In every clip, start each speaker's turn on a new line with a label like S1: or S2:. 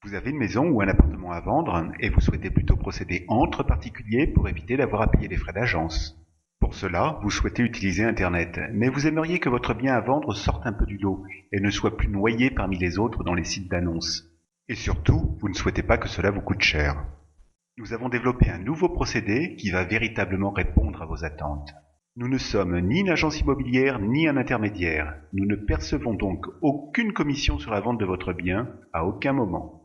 S1: Vous avez une maison ou un appartement à vendre et vous souhaitez plutôt procéder entre particuliers pour éviter d'avoir à payer les frais d'agence. Pour cela, vous souhaitez utiliser Internet, mais vous aimeriez que votre bien à vendre sorte un peu du lot et ne soit plus noyé parmi les autres dans les sites d'annonces. Et surtout, vous ne souhaitez pas que cela vous coûte cher. Nous avons développé un nouveau procédé qui va véritablement répondre à vos attentes. Nous ne sommes ni une agence immobilière ni un intermédiaire. Nous ne percevons donc aucune commission sur la vente de votre bien à aucun moment.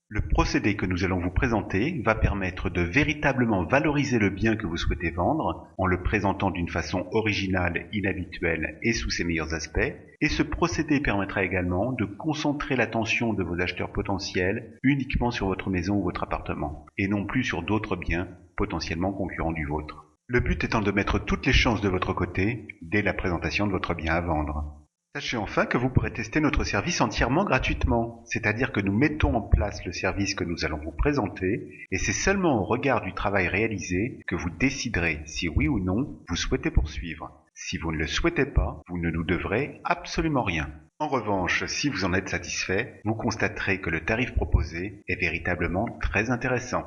S1: Le procédé que nous allons vous présenter va permettre de véritablement valoriser le bien que vous souhaitez vendre en le présentant d'une façon originale, inhabituelle et sous ses meilleurs aspects. Et ce procédé permettra également de concentrer l'attention de vos acheteurs potentiels uniquement sur votre maison ou votre appartement et non plus sur d'autres biens potentiellement concurrents du vôtre. Le but étant de mettre toutes les chances de votre côté dès la présentation de votre bien à vendre. Sachez enfin que vous pourrez tester notre service entièrement gratuitement, c'est-à-dire que nous mettons en place le service que nous allons vous présenter, et c'est seulement au regard du travail réalisé que vous déciderez si oui ou non vous souhaitez poursuivre. Si vous ne le souhaitez pas, vous ne nous devrez absolument rien. En revanche, si vous en êtes satisfait, vous constaterez que le tarif proposé est véritablement très intéressant.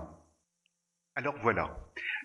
S1: Alors voilà,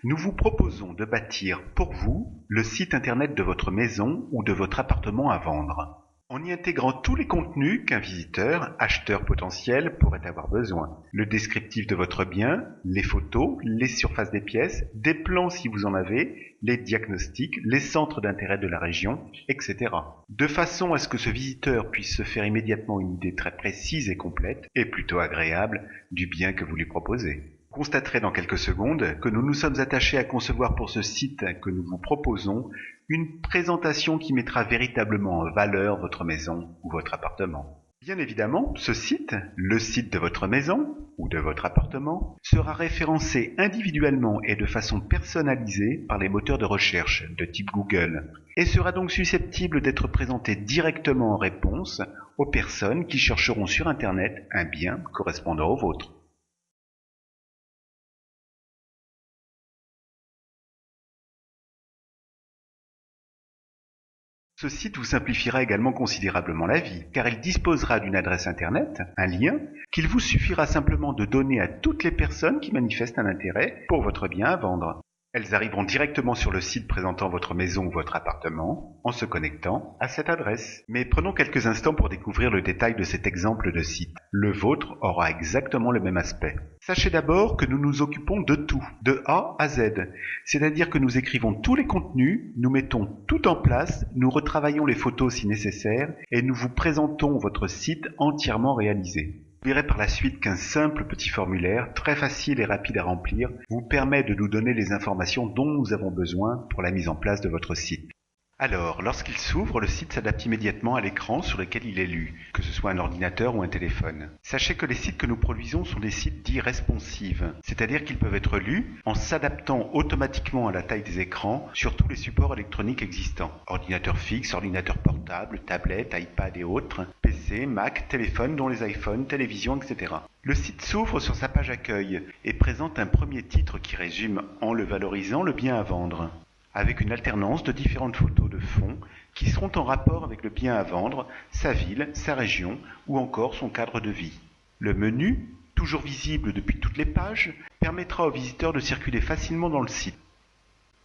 S1: nous vous proposons de bâtir pour vous le site internet de votre maison ou de votre appartement à vendre, en y intégrant tous les contenus qu'un visiteur, acheteur potentiel pourrait avoir besoin. Le descriptif de votre bien, les photos, les surfaces des pièces, des plans si vous en avez, les diagnostics, les centres d'intérêt de la région, etc. De façon à ce que ce visiteur puisse se faire immédiatement une idée très précise et complète, et plutôt agréable, du bien que vous lui proposez. Vous constaterez dans quelques secondes que nous nous sommes attachés à concevoir pour ce site que nous vous proposons une présentation qui mettra véritablement en valeur votre maison ou votre appartement. Bien évidemment, ce site, le site de votre maison ou de votre appartement, sera référencé individuellement et de façon personnalisée par les moteurs de recherche de type Google et sera donc susceptible d'être présenté directement en réponse aux personnes qui chercheront sur Internet un bien correspondant au vôtre. Ce site vous simplifiera également considérablement la vie, car il disposera d'une adresse internet, un lien, qu'il vous suffira simplement de donner à toutes les personnes qui manifestent un intérêt pour votre bien à vendre. Elles arriveront directement sur le site présentant votre maison ou votre appartement en se connectant à cette adresse. Mais prenons quelques instants pour découvrir le détail de cet exemple de site. Le vôtre aura exactement le même aspect. Sachez d'abord que nous nous occupons de tout, de A à Z. C'est-à-dire que nous écrivons tous les contenus, nous mettons tout en place, nous retravaillons les photos si nécessaire et nous vous présentons votre site entièrement réalisé. Vous verrez par la suite qu'un simple petit formulaire, très facile et rapide à remplir, vous permet de nous donner les informations dont nous avons besoin pour la mise en place de votre site. Alors, lorsqu'il s'ouvre, le site s'adapte immédiatement à l'écran sur lequel il est lu, que ce soit un ordinateur ou un téléphone. Sachez que les sites que nous produisons sont des sites dits responsives, c'est-à-dire qu'ils peuvent être lus en s'adaptant automatiquement à la taille des écrans sur tous les supports électroniques existants. Ordinateur fixe, ordinateur portable, tablette, iPad et autres, PC, Mac, téléphone dont les iPhones, télévision, etc. Le site s'ouvre sur sa page accueil et présente un premier titre qui résume, en le valorisant, le bien à vendre, avec une alternance de différentes photos de fond qui seront en rapport avec le bien à vendre, sa ville, sa région ou encore son cadre de vie. Le menu, toujours visible depuis toutes les pages, permettra aux visiteurs de circuler facilement dans le site.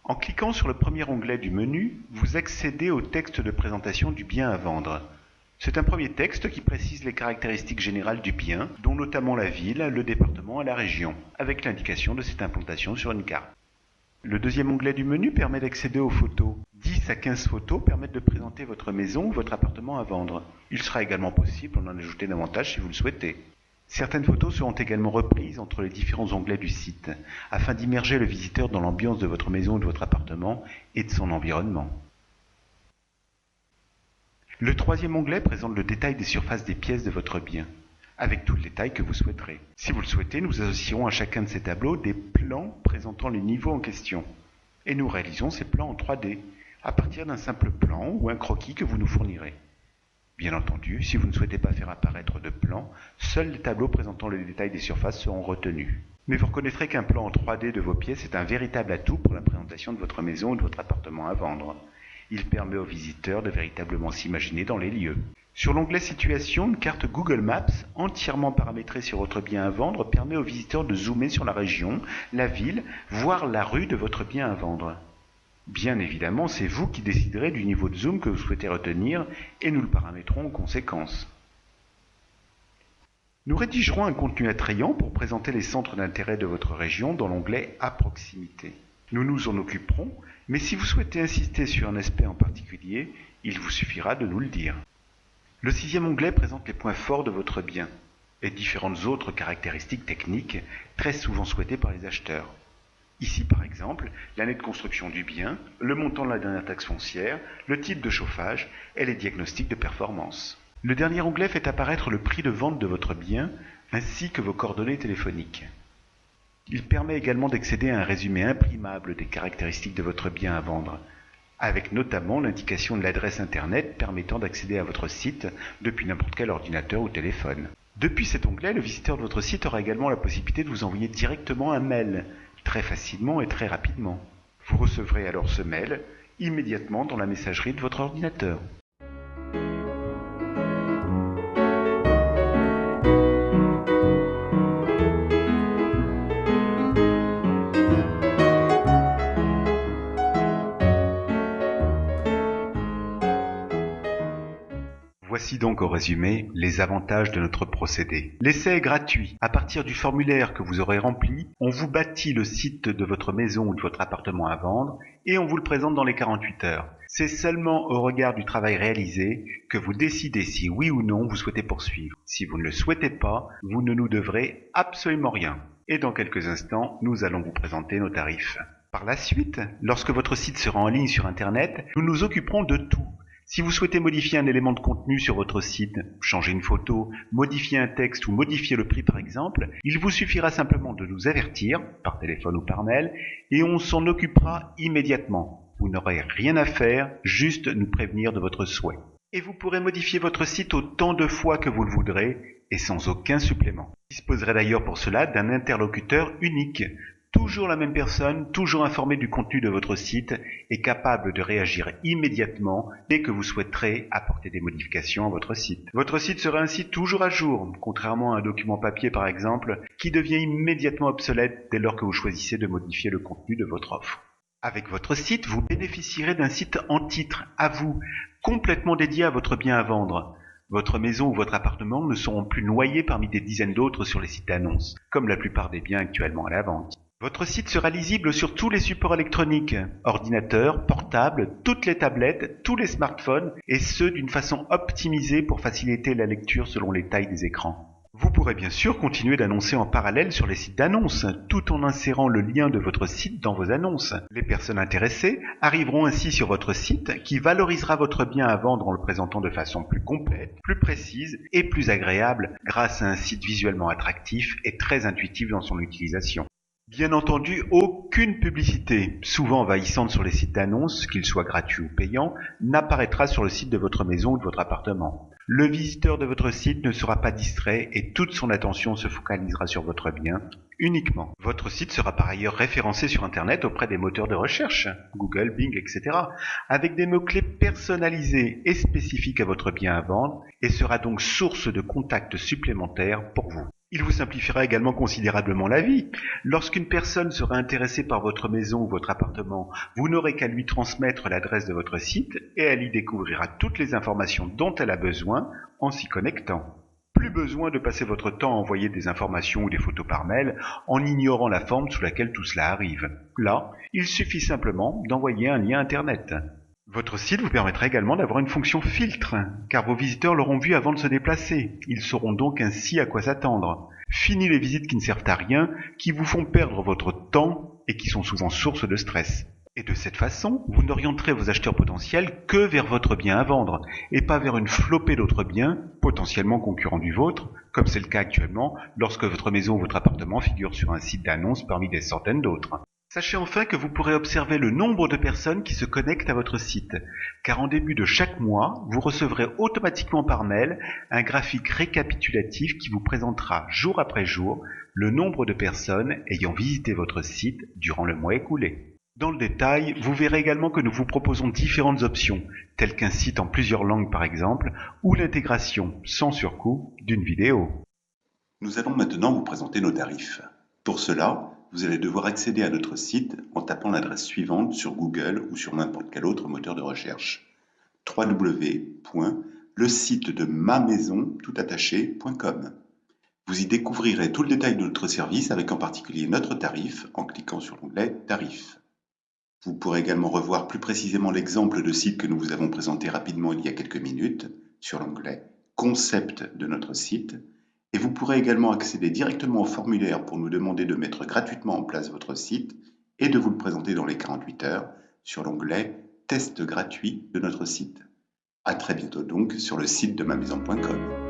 S1: En cliquant sur le premier onglet du menu, vous accédez au texte de présentation du bien à vendre. C'est un premier texte qui précise les caractéristiques générales du bien, dont notamment la ville, le département et la région, avec l'indication de cette implantation sur une carte. Le deuxième onglet du menu permet d'accéder aux photos. 10 à 15 photos permettent de présenter votre maison ou votre appartement à vendre. Il sera également possible d'en ajouter davantage si vous le souhaitez. Certaines photos seront également reprises entre les différents onglets du site, afin d'immerger le visiteur dans l'ambiance de votre maison ou de votre appartement et de son environnement. Le troisième onglet présente le détail des surfaces des pièces de votre bien, avec tout le détail que vous souhaiterez. Si vous le souhaitez, nous associerons à chacun de ces tableaux des plans présentant les niveaux en question. Et nous réalisons ces plans en 3D, à partir d'un simple plan ou un croquis que vous nous fournirez. Bien entendu, si vous ne souhaitez pas faire apparaître de plan, seuls les tableaux présentant le détail des surfaces seront retenus. Mais vous reconnaîtrez qu'un plan en 3D de vos pièces est un véritable atout pour la présentation de votre maison ou de votre appartement à vendre. Il permet aux visiteurs de véritablement s'imaginer dans les lieux. Sur l'onglet Situation, une carte Google Maps entièrement paramétrée sur votre bien à vendre permet aux visiteurs de zoomer sur la région, la ville, voire la rue de votre bien à vendre. Bien évidemment, c'est vous qui déciderez du niveau de zoom que vous souhaitez retenir et nous le paramétrons en conséquence. Nous rédigerons un contenu attrayant pour présenter les centres d'intérêt de votre région dans l'onglet « À proximité ». Nous nous en occuperons, mais si vous souhaitez insister sur un aspect en particulier, il vous suffira de nous le dire. Le 6e onglet présente les points forts de votre bien et différentes autres caractéristiques techniques très souvent souhaitées par les acheteurs. Ici par exemple, l'année de construction du bien, le montant de la dernière taxe foncière, le type de chauffage et les diagnostics de performance. Le dernier onglet fait apparaître le prix de vente de votre bien ainsi que vos coordonnées téléphoniques. Il permet également d'accéder à un résumé imprimable des caractéristiques de votre bien à vendre, avec notamment l'indication de l'adresse internet permettant d'accéder à votre site depuis n'importe quel ordinateur ou téléphone. Depuis cet onglet, le visiteur de votre site aura également la possibilité de vous envoyer directement un mail, très facilement et très rapidement. Vous recevrez alors ce mail immédiatement dans la messagerie de votre ordinateur. Voici donc au résumé les avantages de notre procédé. L'essai est gratuit. À partir du formulaire que vous aurez rempli, on vous bâtit le site de votre maison ou de votre appartement à vendre et on vous le présente dans les 48 heures. C'est seulement au regard du travail réalisé que vous décidez si oui ou non vous souhaitez poursuivre. Si vous ne le souhaitez pas, vous ne nous devrez absolument rien. Et dans quelques instants, nous allons vous présenter nos tarifs. Par la suite, lorsque votre site sera en ligne sur Internet, nous nous occuperons de tout. Si vous souhaitez modifier un élément de contenu sur votre site, changer une photo, modifier un texte ou modifier le prix par exemple, il vous suffira simplement de nous avertir, par téléphone ou par mail, et on s'en occupera immédiatement. Vous n'aurez rien à faire, juste nous prévenir de votre souhait. Et vous pourrez modifier votre site autant de fois que vous le voudrez, et sans aucun supplément. Vous disposerez d'ailleurs pour cela d'un interlocuteur unique. Toujours la même personne, toujours informée du contenu de votre site et capable de réagir immédiatement dès que vous souhaiterez apporter des modifications à votre site. Votre site sera ainsi toujours à jour, contrairement à un document papier par exemple, qui devient immédiatement obsolète dès lors que vous choisissez de modifier le contenu de votre offre. Avec votre site, vous bénéficierez d'un site en titre, à vous, complètement dédié à votre bien à vendre. Votre maison ou votre appartement ne seront plus noyés parmi des dizaines d'autres sur les sites d'annonces, comme la plupart des biens actuellement à la vente. Votre site sera lisible sur tous les supports électroniques, ordinateurs, portables, toutes les tablettes, tous les smartphones, et ce d'une façon optimisée pour faciliter la lecture selon les tailles des écrans. Vous pourrez bien sûr continuer d'annoncer en parallèle sur les sites d'annonces, tout en insérant le lien de votre site dans vos annonces. Les personnes intéressées arriveront ainsi sur votre site qui valorisera votre bien à vendre en le présentant de façon plus complète, plus précise et plus agréable grâce à un site visuellement attractif et très intuitif dans son utilisation. Bien entendu, aucune publicité, souvent envahissante sur les sites d'annonces, qu'ils soient gratuits ou payants, n'apparaîtra sur le site de votre maison ou de votre appartement. Le visiteur de votre site ne sera pas distrait et toute son attention se focalisera sur votre bien uniquement. Votre site sera par ailleurs référencé sur Internet auprès des moteurs de recherche, Google, Bing, etc., avec des mots-clés personnalisés et spécifiques à votre bien à vendre et sera donc source de contacts supplémentaires pour vous. Il vous simplifiera également considérablement la vie. Lorsqu'une personne sera intéressée par votre maison ou votre appartement, vous n'aurez qu'à lui transmettre l'adresse de votre site et elle y découvrira toutes les informations dont elle a besoin en s'y connectant. Plus besoin de passer votre temps à envoyer des informations ou des photos par mail en ignorant la forme sous laquelle tout cela arrive. Là, il suffit simplement d'envoyer un lien Internet. Votre site vous permettra également d'avoir une fonction filtre, car vos visiteurs l'auront vu avant de se déplacer. Ils sauront donc ainsi à quoi s'attendre. Fini les visites qui ne servent à rien, qui vous font perdre votre temps et qui sont souvent source de stress. Et de cette façon, vous n'orienterez vos acheteurs potentiels que vers votre bien à vendre, et pas vers une flopée d'autres biens, potentiellement concurrents du vôtre, comme c'est le cas actuellement lorsque votre maison ou votre appartement figure sur un site d'annonce parmi des centaines d'autres. Sachez enfin que vous pourrez observer le nombre de personnes qui se connectent à votre site, car en début de chaque mois, vous recevrez automatiquement par mail un graphique récapitulatif qui vous présentera jour après jour le nombre de personnes ayant visité votre site durant le mois écoulé. Dans le détail, vous verrez également que nous vous proposons différentes options, telles qu'un site en plusieurs langues par exemple, ou l'intégration, sans surcoût, d'une vidéo.
S2: Nous allons maintenant vous présenter nos tarifs. Pour cela, vous allez devoir accéder à notre site en tapant l'adresse suivante sur Google ou sur n'importe quel autre moteur de recherche: www.lesitetdemamaison.com. Vous y découvrirez tout le détail de notre service avec en particulier notre tarif en cliquant sur l'onglet Tarifs. Vous pourrez également revoir plus précisément l'exemple de site que nous vous avons présenté rapidement il y a quelques minutes sur l'onglet Concept de notre site, et vous pourrez également accéder directement au formulaire pour nous demander de mettre gratuitement en place votre site et de vous le présenter dans les 48 heures sur l'onglet Test gratuit de notre site. À très bientôt donc sur le site de mamaison.com.